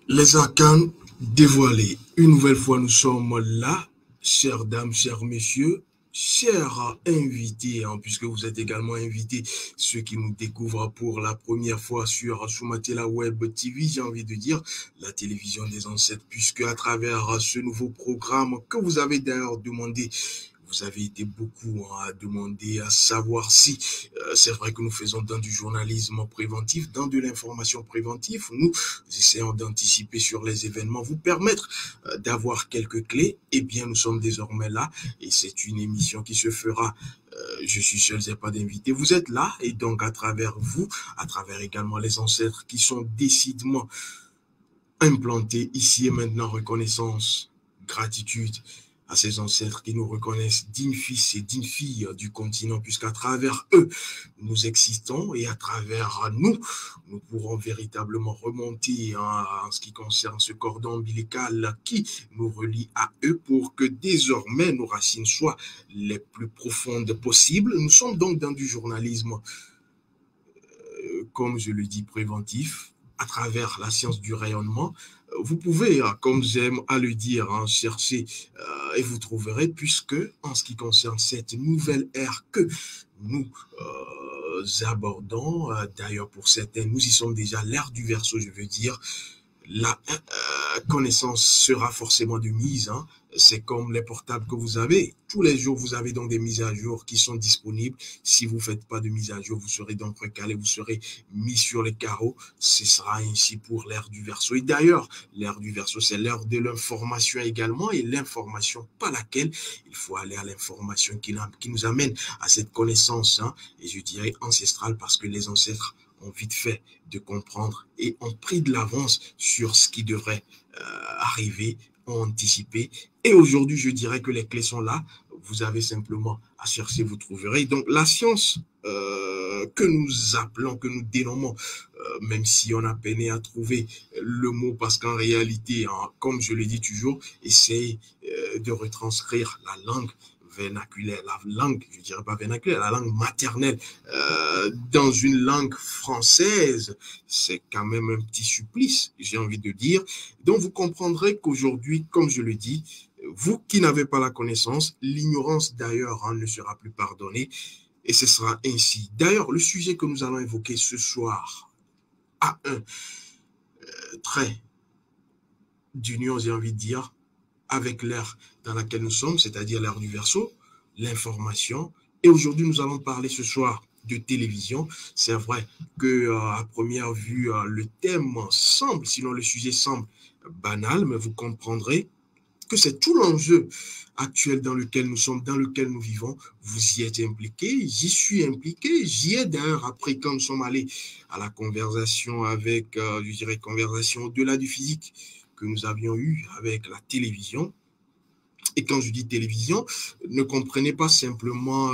Les arcanes dévoilés. Une nouvelle fois, nous sommes là, chères dames, chers messieurs, chers invités, hein, puisque vous êtes également invités, ceux qui nous découvrent pour la première fois sur Soumatela Web TV, j'ai envie de dire, la télévision des ancêtres, puisque à travers ce nouveau programme que vous avez d'ailleurs demandé, vous avez été beaucoup à demander à savoir si c'est vrai que nous faisons dans du journalisme préventif, dans de l'information préventive. Nous essayons d'anticiper sur les événements, vous permettre d'avoir quelques clés. Eh bien, nous sommes désormais là et c'est une émission qui se fera. Je suis seul, j'ai pas d'invité. Vous êtes là et donc à travers vous, à travers également les ancêtres qui sont décidément implantés ici et maintenant, reconnaissance, gratitude à ces ancêtres qui nous reconnaissent dignes fils et dignes filles du continent, puisqu'à travers eux, nous existons et à travers nous, nous pourrons véritablement remonter en ce qui concerne ce cordon ombilical qui nous relie à eux pour que désormais nos racines soient les plus profondes possibles. Nous sommes donc dans du journalisme, comme je le dis, préventif, à travers la science du rayonnement. Vous pouvez, comme j'aime à le dire, hein, chercher et vous trouverez, puisque en ce qui concerne cette nouvelle ère que nous abordons, d'ailleurs pour certains, nous y sommes déjà, l'ère du verseau, je veux dire, la connaissance sera forcément de mise. Hein. C'est comme les portables que vous avez. Tous les jours, vous avez donc des mises à jour qui sont disponibles. Si vous ne faites pas de mise à jour, vous serez donc recalé, vous serez mis sur les carreaux. Ce sera ainsi pour l'ère du verseau. Et d'ailleurs, l'ère du verseau, c'est l'ère de l'information également. Et l'information par laquelle il faut aller à l'information qui nous amène à cette connaissance, hein, et je dirais ancestrale, parce que les ancêtres ont vite fait de comprendre et ont pris de l'avance sur ce qui devrait arriver, ont anticipé. Et aujourd'hui, je dirais que les clés sont là. Vous avez simplement à chercher, vous trouverez. Donc, la science que nous appelons, que nous dénommons, même si on a peiné à trouver le mot, parce qu'en réalité, hein, comme je le dis toujours, essaye de retranscrire la langue vernaculaire, la langue, je dirais pas vernaculaire, la langue maternelle dans une langue française, c'est quand même un petit supplice, j'ai envie de dire. Donc vous comprendrez qu'aujourd'hui, comme je le dis, vous qui n'avez pas la connaissance, l'ignorance d'ailleurs hein, ne sera plus pardonnée et ce sera ainsi. D'ailleurs, le sujet que nous allons évoquer ce soir a un trait d'union, j'ai envie de dire, avec l'ère dans laquelle nous sommes, c'est-à-dire l'ère du verseau, l'information. Et aujourd'hui, nous allons parler ce soir de télévision. C'est vrai que à première vue, le thème semble, sinon le sujet semble banal, mais vous comprendrez que c'est tout l'enjeu actuel dans lequel nous sommes, dans lequel nous vivons. Vous y êtes impliqué, j'y suis impliqué, j'y ai d'ailleurs après quand nous sommes allés à la conversation avec, je dirais, conversation au-delà du physique que nous avions eu avec la télévision. Et quand je dis télévision, ne comprenez pas simplement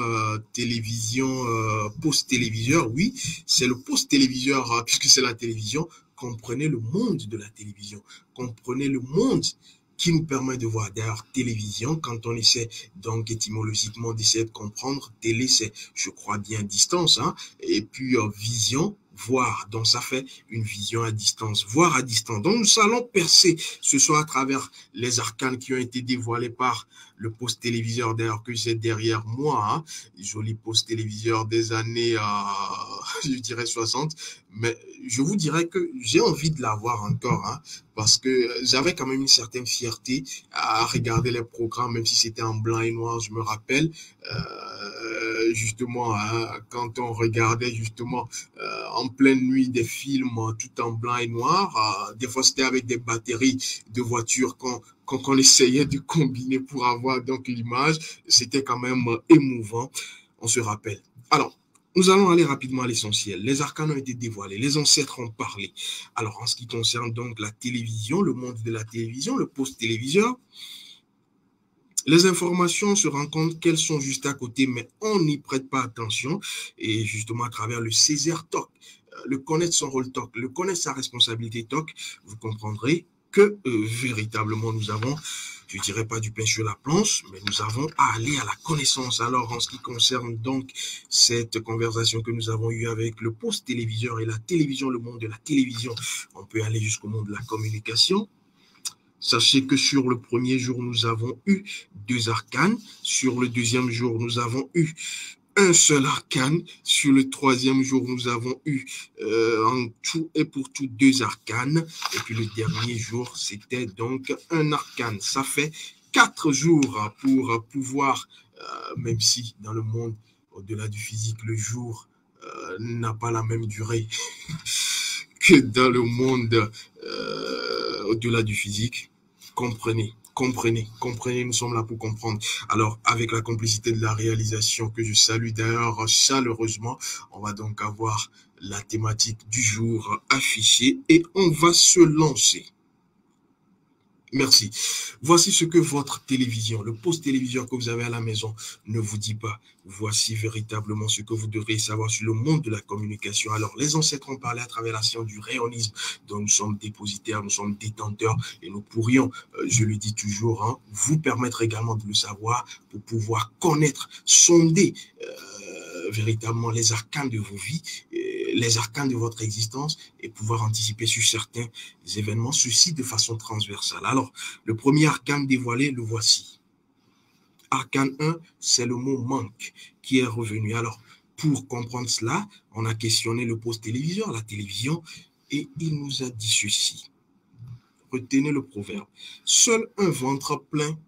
télévision, post-téléviseur. Oui, c'est le post-téléviseur, puisque c'est la télévision. Comprenez le monde de la télévision. Comprenez le monde qui nous permet de voir. D'ailleurs, télévision, quand on essaie donc étymologiquement d'essayer de comprendre, télé, c'est, je crois bien, distance. Hein, et puis, vision, voir. Donc, ça fait une vision à distance, voir à distance. Donc, nous allons percer ce soir à travers les arcanes qui ont été dévoilés par le poste téléviseur d'ailleurs que j'ai derrière moi, hein, joli poste téléviseur des années, je dirais 60, mais je vous dirais que j'ai envie de l'avoir encore, hein, parce que j'avais quand même une certaine fierté à regarder les programmes, même si c'était en blanc et noir, je me rappelle, justement, hein, quand on regardait justement en pleine nuit des films tout en blanc et noir, des fois c'était avec des batteries de voitures qu'on essayait de combiner pour avoir donc l'image, c'était quand même émouvant, on se rappelle. Alors, nous allons aller rapidement à l'essentiel. Les arcanes ont été dévoilés, les ancêtres ont parlé. Alors, en ce qui concerne donc la télévision, le monde de la télévision, le post-téléviseur, les informations, on se rend compte qu'elles sont juste à côté, mais on n'y prête pas attention. Et justement, à travers le Césaire Talk, le connaître son rôle TOC, le connaître sa responsabilité TOC, vous comprendrez. que véritablement nous avons, je dirais pas du pain sur la planche, mais nous avons à aller à la connaissance. Alors, en ce qui concerne donc cette conversation que nous avons eue avec le poste téléviseur et la télévision, le monde de la télévision, on peut aller jusqu'au monde de la communication. Sachez que sur le premier jour, nous avons eu 2 arcanes. Sur le deuxième jour, nous avons eu un seul arcane. Sur le troisième jour, nous avons eu en tout et pour tout 2 arcanes. Et puis le dernier jour, c'était donc un arcane. Ça fait 4 jours pour pouvoir, même si dans le monde au-delà du physique, le jour n'a pas la même durée que dans le monde au-delà du physique. Comprenez, nous sommes là pour comprendre. Alors, avec la complicité de la réalisation que je salue d'ailleurs chaleureusement, on va donc avoir la thématique du jour affichée et on va se lancer. Merci. Voici ce que votre télévision, le poste téléviseur que vous avez à la maison ne vous dit pas. Voici véritablement ce que vous devriez savoir sur le monde de la communication. Alors, les ancêtres ont parlé à travers la science du rayonisme, dont nous sommes dépositaires, nous sommes détenteurs, et nous pourrions, je le dis toujours, hein, vous permettre également de le savoir pour pouvoir connaître, sonder véritablement les arcanes de vos vies, les arcanes de votre existence et pouvoir anticiper sur certains événements, ceci de façon transversale. Alors, le premier arcane dévoilé, le voici. Arcane 1, c'est le mot manque qui est revenu. Alors, pour comprendre cela, on a questionné le poste téléviseur, la télévision, et il nous a dit ceci. Retenez le proverbe. Seul un ventre plein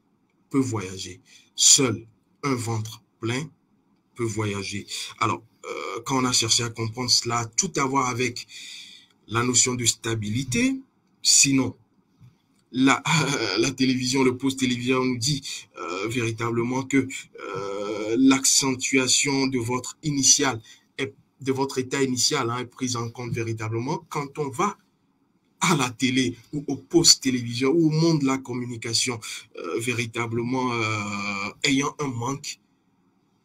peut voyager. Seul un ventre plein peut voyager. Alors, quand on a cherché à comprendre cela, tout à voir avec la notion de stabilité, sinon, la télévision, le poste téléviseur nous dit véritablement que l'accentuation de votre initial, de votre état initial est prise en compte véritablement quand on va à la télé ou au poste téléviseur ou au monde de la communication véritablement ayant un manque.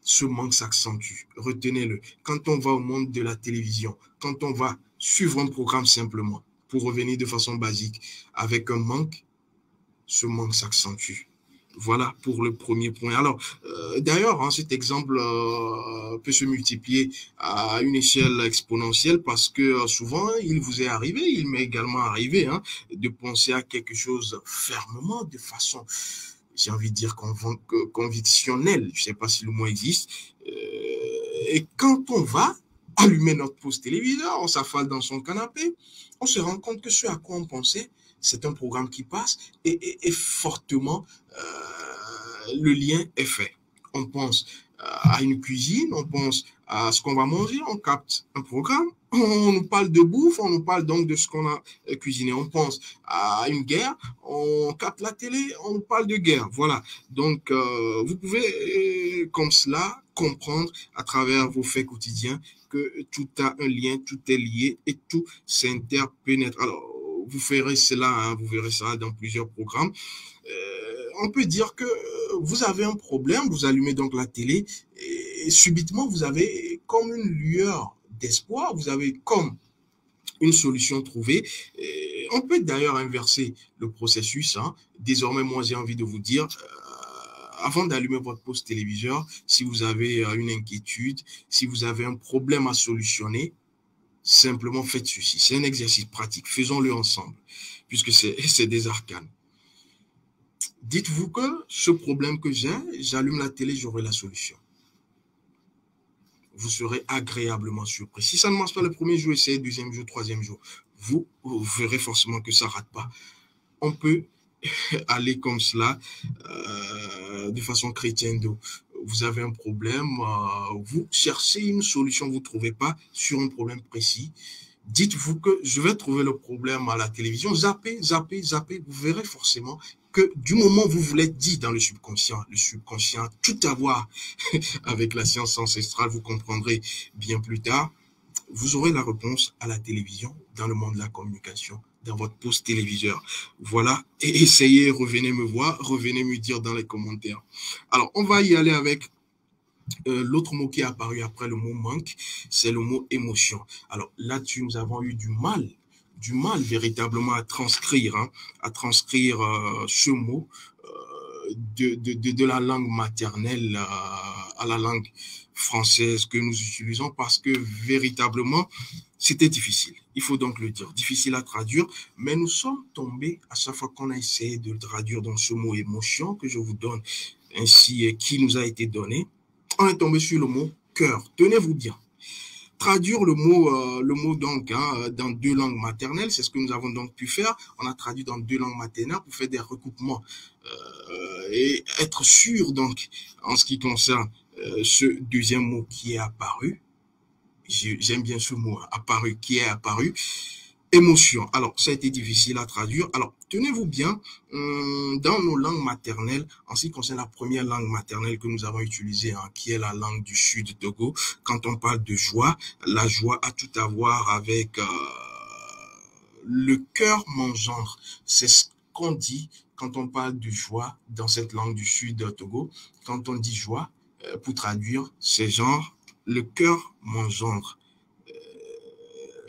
Ce manque s'accentue. Retenez-le. Quand on va au monde de la télévision, quand on va suivre un programme simplement, pour revenir de façon basique, avec un manque, ce manque s'accentue. Voilà pour le premier point. Alors, d'ailleurs, hein, cet exemple peut se multiplier à une échelle exponentielle parce que souvent, il vous est arrivé, il m'est également arrivé hein, de penser à quelque chose fermement, de façon j'ai envie de dire convictionnel, je ne sais pas si le mot existe. Et quand on va allumer notre poste téléviseur, on s'affale dans son canapé, on se rend compte que ce à quoi on pensait, c'est un programme qui passe et fortement, le lien est fait. On pense à une cuisine, on pense à ce qu'on va manger, on capte un programme, on nous parle de bouffe, on nous parle donc de ce qu'on a cuisiné. On pense à une guerre, on capte la télé, on nous parle de guerre. Voilà. Donc, vous pouvez, comme cela, comprendre à travers vos faits quotidiens que tout a un lien, tout est lié et tout s'interpénètre. Alors, vous verrez cela, hein, vous verrez ça dans plusieurs programmes. On peut dire que vous avez un problème, vous allumez donc la télé et subitement vous avez comme une lueur d'espoir, vous avez comme une solution trouvée. On peut d'ailleurs inverser le processus. Hein. Désormais, moi, j'ai envie de vous dire, avant d'allumer votre poste téléviseur, si vous avez une inquiétude, si vous avez un problème à solutionner, simplement faites ceci. C'est un exercice pratique. Faisons-le ensemble, puisque c'est des arcanes. Dites-vous que ce problème que j'ai, j'allume la télé, j'aurai la solution. Vous serez agréablement surpris. Si ça ne marche pas le premier jour, essayez le deuxième jour, troisième jour. Vous verrez forcément que ça ne rate pas. On peut aller comme cela, de façon chrétienne. Vous avez un problème, vous cherchez une solution, vous ne trouvez pas sur un problème précis. Dites-vous que je vais trouver le problème à la télévision. Zappez, vous verrez forcément que du moment où vous vous l'êtes dit dans le subconscient a tout à voir avec la science ancestrale, vous comprendrez bien plus tard, vous aurez la réponse à la télévision, dans le monde de la communication, dans votre poste téléviseur. Voilà, et essayez, revenez me voir, revenez me dire dans les commentaires. Alors, on va y aller avec l'autre mot qui est apparu après le mot manque, c'est le mot émotion. Alors là-dessus, nous avons eu du mal du mal véritablement à transcrire, ce mot de la langue maternelle à la langue française que nous utilisons parce que véritablement, c'était difficile. Il faut donc le dire, difficile à traduire, mais nous sommes tombés à chaque fois qu'on a essayé de le traduire dans ce mot émotion que je vous donne ainsi qui nous a été donné. On est tombé sur le mot cœur. Tenez-vous bien. Traduire le mot donc dans deux langues maternelles, c'est ce que nous avons donc pu faire. On a traduit dans deux langues maternelles pour faire des recoupements et être sûr donc en ce qui concerne ce deuxième mot qui est apparu. J'aime bien ce mot, apparu, qui est apparu. Émotion. Alors, ça a été difficile à traduire. Alors, tenez-vous bien, dans nos langues maternelles, en ce qui concerne la première langue maternelle que nous avons utilisée, qui est la langue du sud du Togo, quand on parle de joie, la joie a tout à voir avec le cœur m'engendre. C'est ce qu'on dit quand on parle de joie dans cette langue du sud du Togo. Quand on dit joie, pour traduire, c'est genre le cœur m'engendre.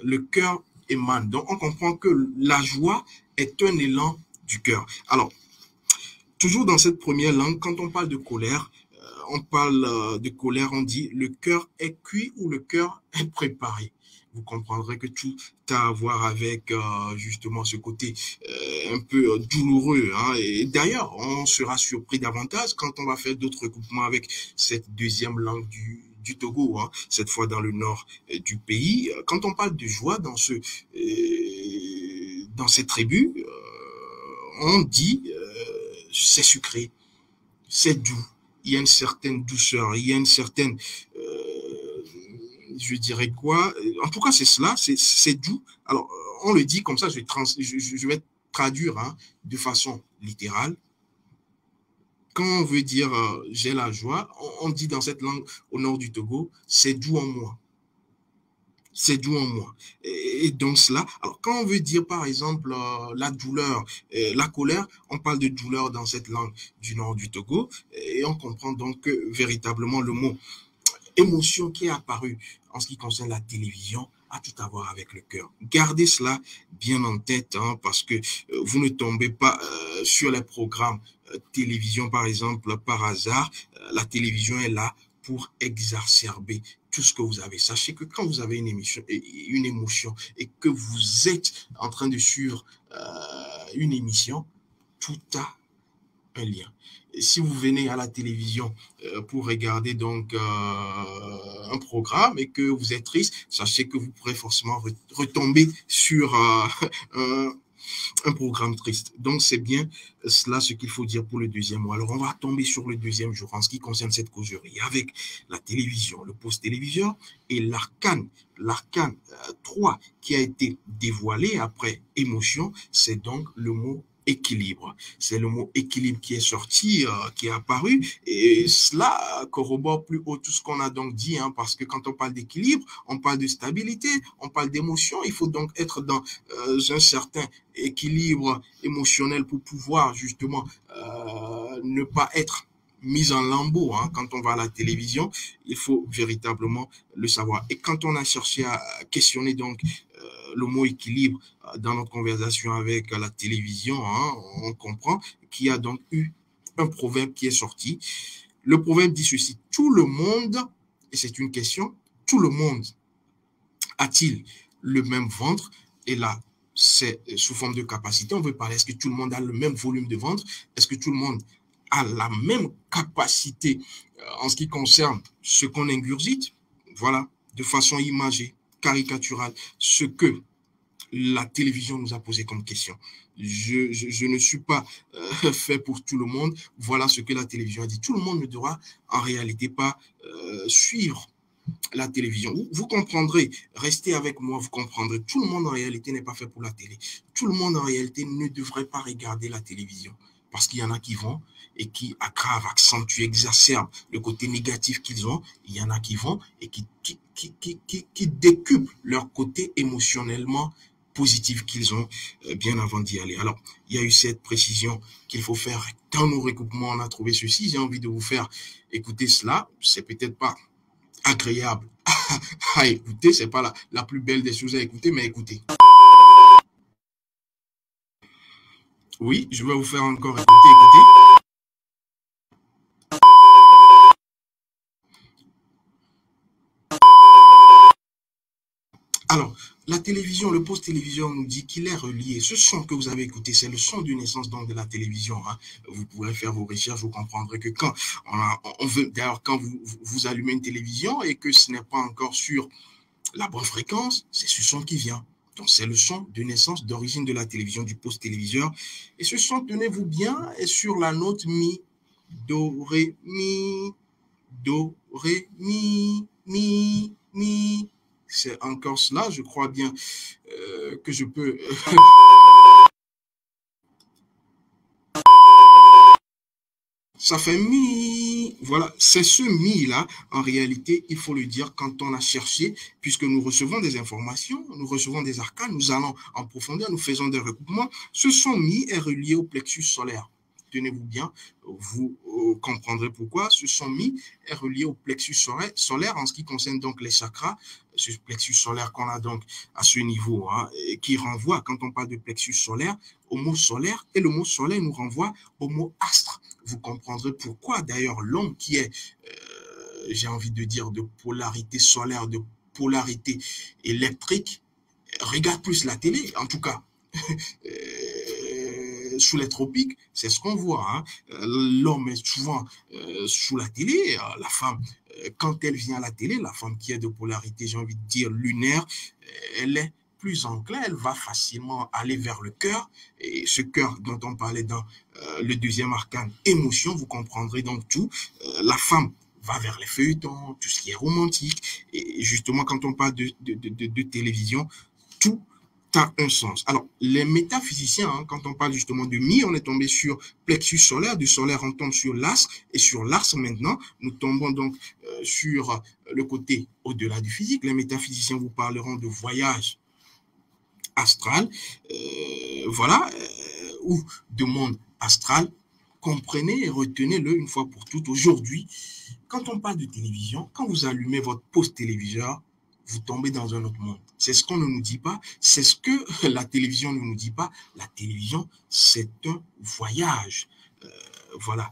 Le cœur émane. Donc, on comprend que la joie est un élan du cœur. Alors, toujours dans cette première langue, quand on parle de colère, on dit le cœur est cuit ou le cœur est préparé. Vous comprendrez que tout a à voir avec justement ce côté un peu douloureux. Et d'ailleurs, on sera surpris davantage quand on va faire d'autres recoupements avec cette deuxième langue du Togo, cette fois dans le nord du pays. Quand on parle de joie dans ces tribus, on dit c'est sucré, c'est doux, il y a une certaine douceur, il y a une certaine, je dirais quoi, en tout cas c'est cela, c'est doux. Alors on le dit comme ça, je vais traduire de façon littérale. Quand on veut dire j'ai la joie, on dit dans cette langue au nord du Togo, c'est doux en moi. C'est doux en moi. Et donc cela, alors quand on veut dire par exemple la douleur, la colère, on parle de douleur dans cette langue du nord du Togo et on comprend donc que véritablement le mot émotion qui est apparu en ce qui concerne la télévision a tout à voir avec le cœur. Gardez cela bien en tête parce que vous ne tombez pas sur les programmes télévision par exemple par hasard. La télévision est là pour exacerber tout ce que vous avez. Sachez que quand vous avez une émotion et que vous êtes en train de suivre une émission, tout a un lien. Et si vous venez à la télévision pour regarder donc un programme et que vous êtes triste, sachez que vous pourrez forcément retomber sur un programme triste. Donc, c'est bien cela ce qu'il faut dire pour le deuxième mot. Alors, on va tomber sur le deuxième jour en ce qui concerne cette causerie avec la télévision, le poste téléviseur et l'arcane 3 qui a été dévoilé après émotion, c'est donc le mot équilibre. C'est le mot équilibre qui est sorti, qui est apparu, et cela corrobore plus haut tout ce qu'on a donc dit, parce que quand on parle d'équilibre, on parle de stabilité, on parle d'émotion, il faut donc être dans un certain équilibre émotionnel pour pouvoir justement ne pas être mis en lambeaux quand on va à la télévision. Il faut véritablement le savoir. Et quand on a cherché à questionner donc le mot équilibre dans notre conversation avec la télévision, on comprend qu'il y a donc eu un proverbe qui est sorti. Le proverbe dit ceci: tout le monde, et c'est une question, tout le monde a-t-il le même ventre? Et là, c'est sous forme de capacité. On veut parler, est-ce que tout le monde a le même volume de ventre? Est-ce que tout le monde a la même capacité en ce qui concerne ce qu'on ingurgite? Voilà, de façon imagée, caricaturale, ce que la télévision nous a posé comme question. Je ne suis pas fait pour tout le monde. Voilà ce que la télévision a dit. Tout le monde ne devra en réalité pas suivre la télévision. Vous comprendrez, restez avec moi, vous comprendrez. Tout le monde en réalité n'est pas fait pour la télé. Tout le monde en réalité ne devrait pas regarder la télévision. Parce qu'il y en a qui vont et qui aggravent, accentuent, exacerbent le côté négatif qu'ils ont. Il y en a qui vont et qui décuplent leur côté émotionnellement positif qu'ils ont bien avant d'y aller. Alors, il y a eu cette précision qu'il faut faire dans nos recoupements. On a trouvé ceci. J'ai envie de vous faire écouter cela. C'est peut-être pas agréable à écouter. C'est pas la plus belle des choses à écouter, mais écoutez. Oui, je vais vous faire encore écouter, écouter. Alors, la télévision, le poste téléviseur nous dit qu'il est relié. Ce son que vous avez écouté, c'est le son de naissance donc de la télévision. Hein. Vous pourrez faire vos recherches, vous comprendrez que quand on veut, d'ailleurs, quand vous allumez une télévision et que ce n'est pas encore sur la bonne fréquence, c'est ce son qui vient. Donc, c'est le son de naissance d'origine de la télévision, du poste téléviseur. Et ce son, tenez-vous bien, est sur la note mi, do, ré, mi, do, ré, mi, mi. C'est encore cela, je crois bien que je peux... Ça fait mi. Voilà, c'est ce mi-là, en réalité, il faut le dire, quand on a cherché, puisque nous recevons des informations, nous recevons des arcanes, nous allons en profondeur, nous faisons des recoupements. Ce son mi est relié au plexus solaire. Tenez-vous bien, vous comprendrez pourquoi. Ce son mi est relié au plexus solaire en ce qui concerne donc les chakras, ce plexus solaire qu'on a donc à ce niveau, hein, qui renvoie, quand on parle de plexus solaire, au mot solaire, et le mot solaire nous renvoie au mot astre. Vous comprendrez pourquoi d'ailleurs l'homme qui est, j'ai envie de dire, de polarité solaire, de polarité électrique, regarde plus la télé, en tout cas. Sous les tropiques, c'est ce qu'on voit. Hein. L'homme est souvent sous la télé, la femme, quand elle vient à la télé, la femme qui est de polarité, j'ai envie de dire, lunaire, elle est plus enclin, elle va facilement aller vers le cœur. Et ce cœur dont on parlait dans le deuxième arcane, émotion, vous comprendrez donc tout. La femme va vers les feuilletons, tout ce qui est romantique. Et justement, quand on parle de télévision, tout a un sens. Alors, les métaphysiciens, hein, quand on parle justement de mi, on est tombé sur plexus solaire, du solaire on tombe sur l'astre, et sur l'astre maintenant, nous tombons donc sur le côté au-delà du physique. Les métaphysiciens vous parleront de voyage astral, voilà, ou de monde astral. Comprenez et retenez-le une fois pour toutes. Aujourd'hui, quand on parle de télévision, quand vous allumez votre poste téléviseur, vous tombez dans un autre monde. C'est ce qu'on ne nous dit pas, c'est ce que la télévision ne nous dit pas. La télévision, c'est un voyage. Voilà.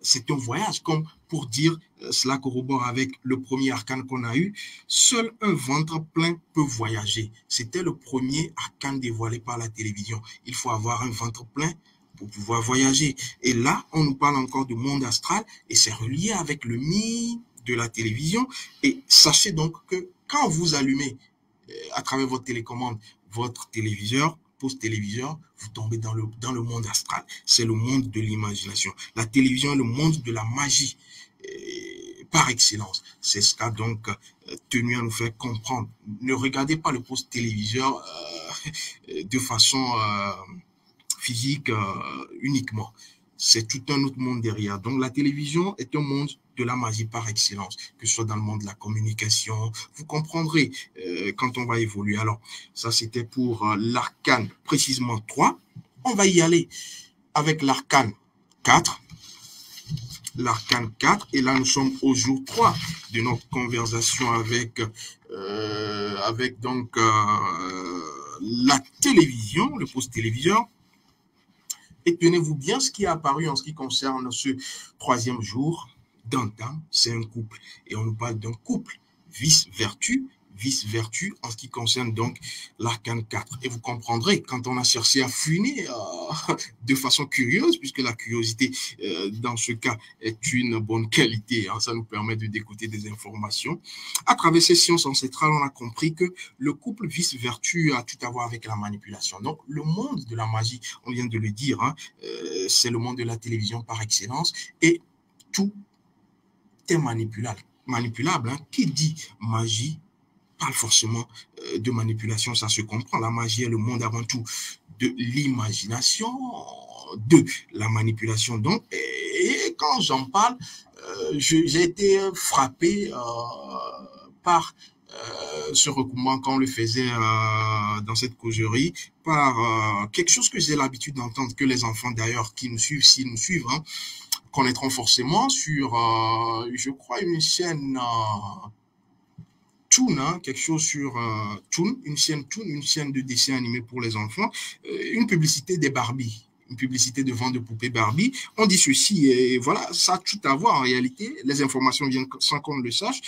C'est un voyage, comme pour dire, cela corrobore avec le premier arcane qu'on a eu, seul un ventre plein peut voyager. C'était le premier arcane dévoilé par la télévision. Il faut avoir un ventre plein pour pouvoir voyager. Et là, on nous parle encore du monde astral et c'est relié avec le mythe de la télévision. Et sachez donc que quand vous allumez à travers votre télécommande, votre téléviseur, poste téléviseur, vous tombez dans le monde astral. C'est le monde de l'imagination. La télévision est le monde de la magie par excellence. C'est ce qu'a donc tenu à nous faire comprendre. Ne regardez pas le poste téléviseur de façon physique uniquement. C'est tout un autre monde derrière. Donc la télévision est un monde de la magie par excellence, que ce soit dans le monde de la communication. Vous comprendrez quand on va évoluer. Alors, ça c'était pour l'arcane précisément 3. On va y aller avec l'arcane 4. L'arcane 4. Et là, nous sommes au jour 3 de notre conversation avec donc la télévision, le poste téléviseur. Et tenez-vous bien, ce qui est apparu en ce qui concerne ce troisième jour d'entame, c'est un couple. Et on nous parle d'un couple vice-vertu en ce qui concerne donc l'arcane 4. Et vous comprendrez, quand on a cherché à fouiner de façon curieuse, puisque la curiosité dans ce cas est une bonne qualité, hein, ça nous permet d'écouter des informations. À travers ces sciences ancestrales, on a compris que le couple vice-vertu a tout à voir avec la manipulation. Donc, le monde de la magie, on vient de le dire, hein, c'est le monde de la télévision par excellence, et tout est manipulable. Hein. Qui dit magie parle forcément de manipulation, ça se comprend. La magie est le monde avant tout de l'imagination, de la manipulation. Donc, et quand j'en parle, j'ai été frappé par ce recoupement quand on le faisait dans cette causerie, par quelque chose que j'ai l'habitude d'entendre, que les enfants d'ailleurs qui nous suivent, s'ils nous suivent, hein, connaîtront forcément sur, je crois, une chaîne Toon, hein, quelque chose sur Toon, une chaîne de dessins animés pour les enfants, une publicité des Barbie, une publicité de vente de poupées Barbie. On dit ceci, et voilà, ça a tout à voir en réalité. Les informations viennent sans qu'on le sache.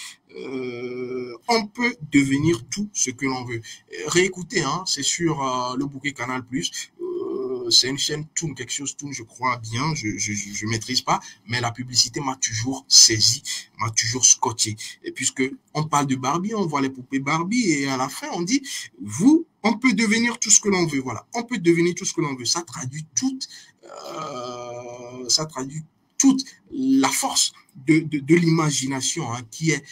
On peut devenir tout ce que l'on veut. Réécoutez, hein, c'est sur le bouquet Canal+. C'est une chaîne Toon, quelque chose Toon, je crois bien, je maîtrise pas, mais la publicité m'a toujours saisi, m'a toujours scotché. Et puisque on parle de Barbie, on voit les poupées Barbie et à la fin on dit, on peut devenir tout ce que l'on veut, voilà, on peut devenir tout ce que l'on veut. Ça traduit toute la force de l'imagination, hein, qui est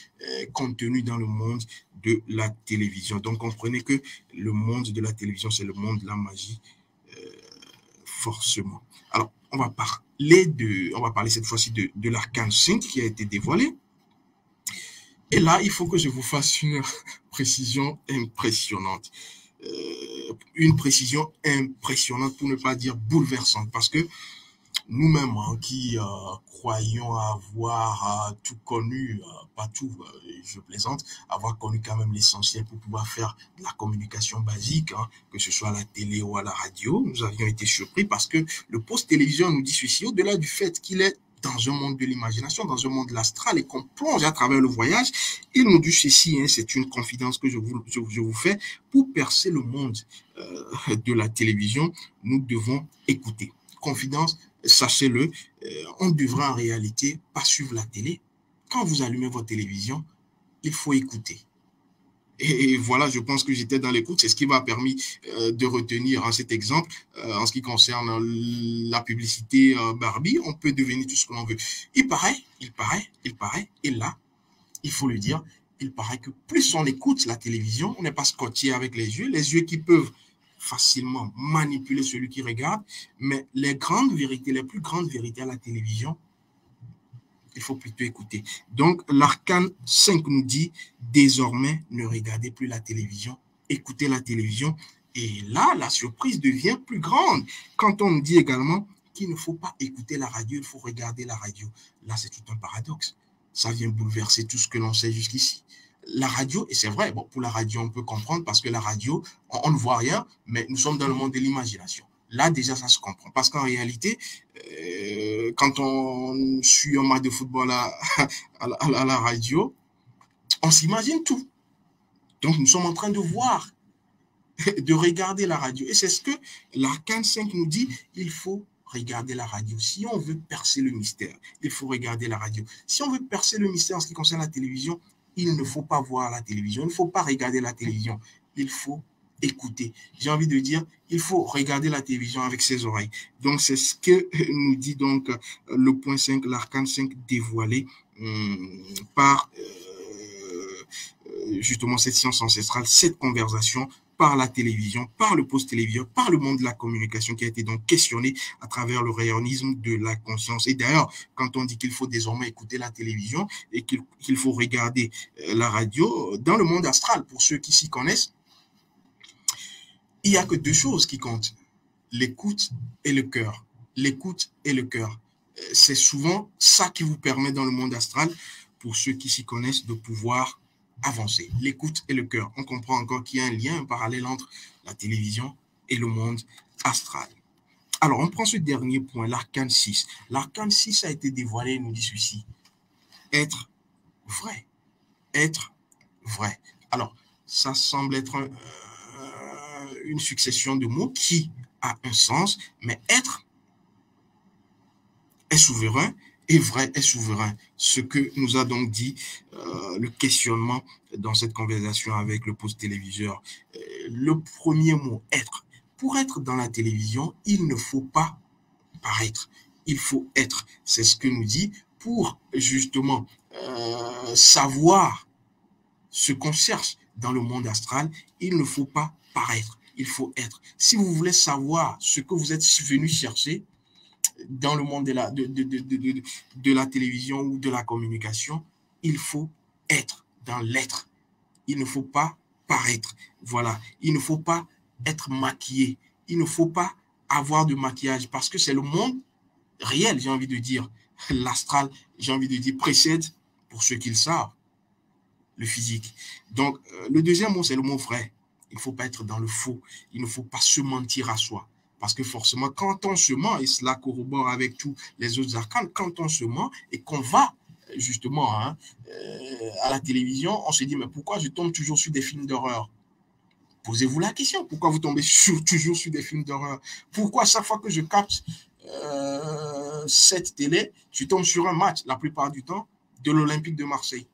contenue dans le monde de la télévision. Donc comprenez que le monde de la télévision, c'est le monde de la magie, forcément. Alors, on va parler cette fois-ci de l'Arcane 5 qui a été dévoilé. Et là, il faut que je vous fasse une précision impressionnante. Une précision impressionnante, pour ne pas dire bouleversante, parce que nous-mêmes, hein, qui croyons avoir tout connu, pas tout, je plaisante, avoir connu quand même l'essentiel pour pouvoir faire de la communication basique, hein, que ce soit à la télé ou à la radio, nous avions été surpris parce que le poste télévision nous dit ceci, au-delà du fait qu'il est dans un monde de l'imagination, dans un monde de l'astral, et qu'on plonge à travers le voyage, il nous dit ceci, hein, c'est une confidence que je vous fais, pour percer le monde de la télévision, nous devons écouter. Confidence, sachez-le, on devrait en réalité pas suivre la télé. Quand vous allumez votre télévision, il faut écouter. Et voilà, je pense que j'étais dans l'écoute. C'est ce qui m'a permis de retenir, hein, cet exemple en ce qui concerne la publicité Barbie. On peut devenir tout ce que l'on veut. Il paraît, et là, il faut le dire, il paraît que plus on écoute la télévision, on n'est pas scotché avec les yeux qui peuvent facilement manipuler celui qui regarde, mais les plus grandes vérités à la télévision, il faut plutôt écouter. Donc, l'Arcane 5 nous dit, désormais, ne regardez plus la télévision, écoutez la télévision. Et là, la surprise devient plus grande. Quand on nous dit également qu'il ne faut pas écouter la radio, il faut regarder la radio. Là, c'est tout un paradoxe. Ça vient bouleverser tout ce que l'on sait jusqu'ici. La radio, et c'est vrai, bon, pour la radio, on peut comprendre parce que la radio, on ne voit rien, mais nous sommes dans le monde de l'imagination. Là, déjà, ça se comprend. Parce qu'en réalité, quand on suit un match de football à la radio, on s'imagine tout. Donc, nous sommes en train de voir, de regarder la radio. Et c'est ce que l'Arcane 5 nous dit, il faut regarder la radio. Si on veut percer le mystère, il faut regarder la radio. Si on veut percer le mystère en ce qui concerne la télévision, il ne faut pas voir la télévision, il ne faut pas regarder la télévision, il faut écouter. J'ai envie de dire, il faut regarder la télévision avec ses oreilles. Donc, c'est ce que nous dit donc le point 5, l'Arcane 5 dévoilé par justement cette science ancestrale, cette conversation par la télévision, par le poste télévision, par le monde de la communication qui a été donc questionné à travers le rayonisme de la conscience. Et d'ailleurs, quand on dit qu'il faut désormais écouter la télévision et qu'il faut regarder la radio, dans le monde astral, pour ceux qui s'y connaissent, il n'y a que deux choses qui comptent, l'écoute et le cœur. L'écoute et le cœur. C'est souvent ça qui vous permet dans le monde astral, pour ceux qui s'y connaissent, de pouvoir avancer. L'écoute et le cœur. On comprend encore qu'il y a un lien, un parallèle entre la télévision et le monde astral. Alors, on prend ce dernier point, l'Arcane 6. L'Arcane 6 a été dévoilé, il nous dit ceci. Être vrai. Être vrai. Alors, ça semble être une succession de mots qui a un sens, mais être est souverain et vrai est souverain. Ce que nous a donc dit le questionnement dans cette conversation avec le poste téléviseur. Le premier mot, être. Pour être dans la télévision, il ne faut pas paraître. Il faut être. C'est ce que nous dit pour justement savoir ce qu'on cherche dans le monde astral. Il ne faut pas paraître. Il faut être. Si vous voulez savoir ce que vous êtes venu chercher dans le monde de la télévision ou de la communication, il faut être dans l'être. Il ne faut pas paraître. Voilà. Il ne faut pas être maquillé. Il ne faut pas avoir de maquillage parce que c'est le monde réel, j'ai envie de dire. L'astral, j'ai envie de dire, précède, pour ceux qui le savent, le physique. Donc, le deuxième mot, c'est le mot vrai. Il ne faut pas être dans le faux. Il ne faut pas se mentir à soi. Parce que forcément, quand on se ment, et cela corrobore avec tous les autres arcanes, quand on se ment et qu'on va justement à la télévision, on se dit, mais pourquoi je tombe toujours sur des films d'horreur? Posez-vous la question, pourquoi vous tombez toujours sur des films d'horreur? Pourquoi chaque fois que je capte cette télé, je tombe sur un match, la plupart du temps, de l'Olympique de Marseille?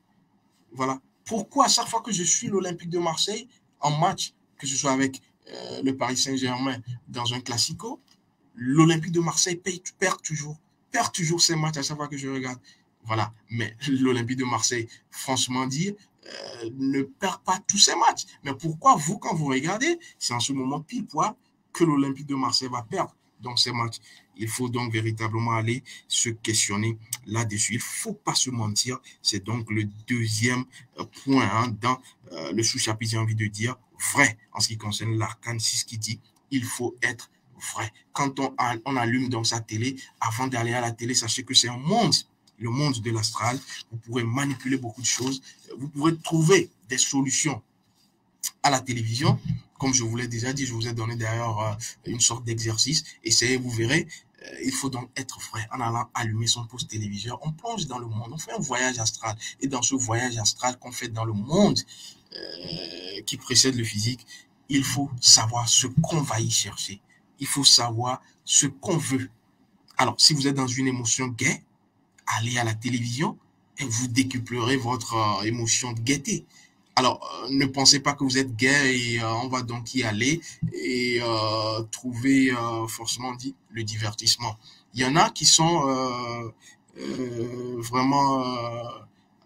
Voilà. Pourquoi chaque fois que je suis l'Olympique de Marseille en match, que ce soit avec le Paris Saint-Germain dans un classico, l'Olympique de Marseille perd toujours ses matchs à chaque fois que je regarde. Voilà. Mais l'Olympique de Marseille, franchement dit, ne perd pas tous ses matchs. Mais pourquoi vous, quand vous regardez, c'est en ce moment pile poil que l'Olympique de Marseille va perdre dans ces matchs? Il faut donc véritablement aller se questionner là-dessus. Il ne faut pas se mentir. C'est donc le deuxième point dans le sous-chapitre, j'ai envie de dire, vrai, en ce qui concerne l'arcane 6 qui dit il faut être vrai. Quand on allume donc sa télé, avant d'aller à la télé, sachez que c'est un monde, le monde de l'astral. Vous pourrez manipuler beaucoup de choses. Vous pourrez trouver des solutions à la télévision. Comme je vous l'ai déjà dit, je vous ai donné d'ailleurs une sorte d'exercice. Essayez, vous verrez. Il faut donc être vrai. En allant allumer son poste téléviseur, on plonge dans le monde, on fait un voyage astral. Et dans ce voyage astral qu'on fait dans le monde qui précède le physique, il faut savoir ce qu'on va y chercher. Il faut savoir ce qu'on veut. Alors, si vous êtes dans une émotion gaie, allez à la télévision et vous décuplerez votre émotion de gaieté. Alors, ne pensez pas que vous êtes gai et on va donc y aller et trouver forcément dit le divertissement. Il y en a qui sont vraiment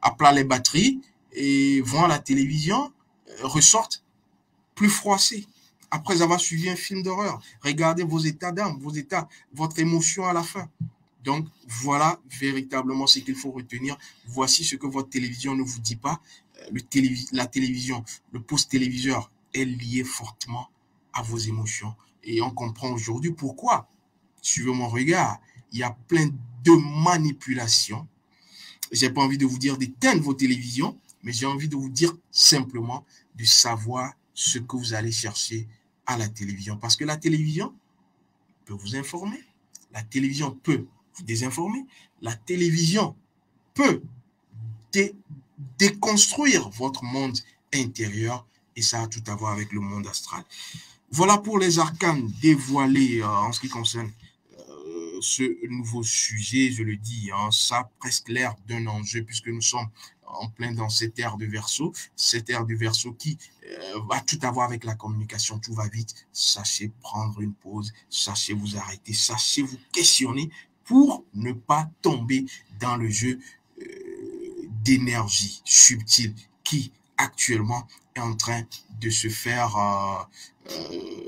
à plat les batteries et vont à la télévision, ressortent plus froissés après avoir suivi un film d'horreur. Regardez vos états d'âme, votre émotion à la fin. Donc, voilà véritablement ce qu'il faut retenir. Voici ce que votre télévision ne vous dit pas. La télévision, le poste téléviseur est lié fortement à vos émotions. Et on comprend aujourd'hui pourquoi, suivez mon regard, il y a plein de manipulations. J'ai pas envie de vous dire d'éteindre vos télévisions, mais j'ai envie de vous dire simplement de savoir ce que vous allez chercher à la télévision. Parce que la télévision peut vous informer, la télévision peut vous désinformer, la télévision peut déconstruire votre monde intérieur et ça a tout à voir avec le monde astral. Voilà pour les arcanes dévoilés en ce qui concerne ce nouveau sujet, je le dis, ça a presque l'air d'un enjeu puisque nous sommes en plein dans cette ère de Verseau, cette ère de Verseau qui va tout avoir avec la communication, tout va vite. Sachez prendre une pause, sachez vous arrêter, sachez vous questionner pour ne pas tomber dans le jeu d'énergie subtile qui actuellement est en train de se faire,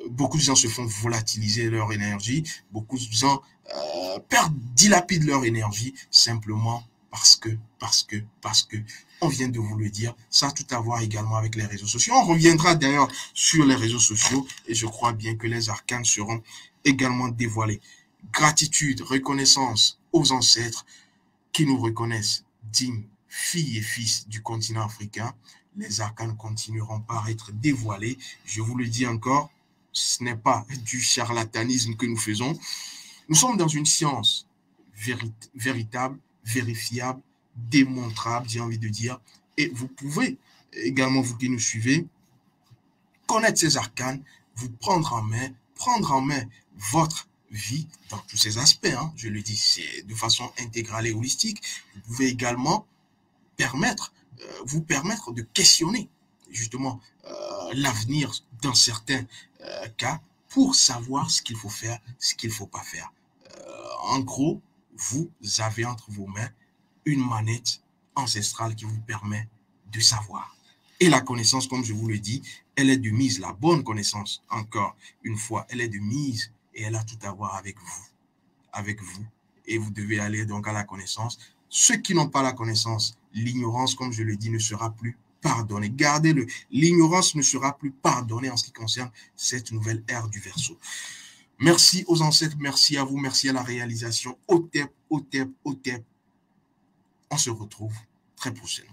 beaucoup de gens se font volatiliser leur énergie, beaucoup de gens dilapident leur énergie simplement parce que, on vient de vous le dire, ça a tout à voir également avec les réseaux sociaux. On reviendra d'ailleurs sur les réseaux sociaux et je crois bien que les arcanes seront également dévoilés. Gratitude, reconnaissance aux ancêtres qui nous reconnaissent dignes, filles et fils du continent africain. Les arcanes continueront par être dévoilés. Je vous le dis encore, ce n'est pas du charlatanisme que nous faisons. Nous sommes dans une science véritable, vérifiable, démontrable, j'ai envie de dire. Et vous pouvez également, vous qui nous suivez, connaître ces arcanes, vous prendre en main votre vie dans tous ces aspects. Je le dis, c'est de façon intégrale et holistique. Vous pouvez également vous permettre de questionner justement l'avenir dans certains cas pour savoir ce qu'il faut faire, ce qu'il ne faut pas faire. En gros, vous avez entre vos mains une manette ancestrale qui vous permet de savoir. Et la connaissance, comme je vous le dis, elle est de mise. La bonne connaissance, encore une fois, elle est de mise et elle a tout à voir avec vous. Avec vous. Et vous devez aller donc à la connaissance. Ceux qui n'ont pas la connaissance, l'ignorance, comme je le dis, ne sera plus pardonnée. Gardez-le. L'ignorance ne sera plus pardonnée en ce qui concerne cette nouvelle ère du Verseau. Merci aux ancêtres, merci à vous, merci à la réalisation. Hotep. On se retrouve très prochainement.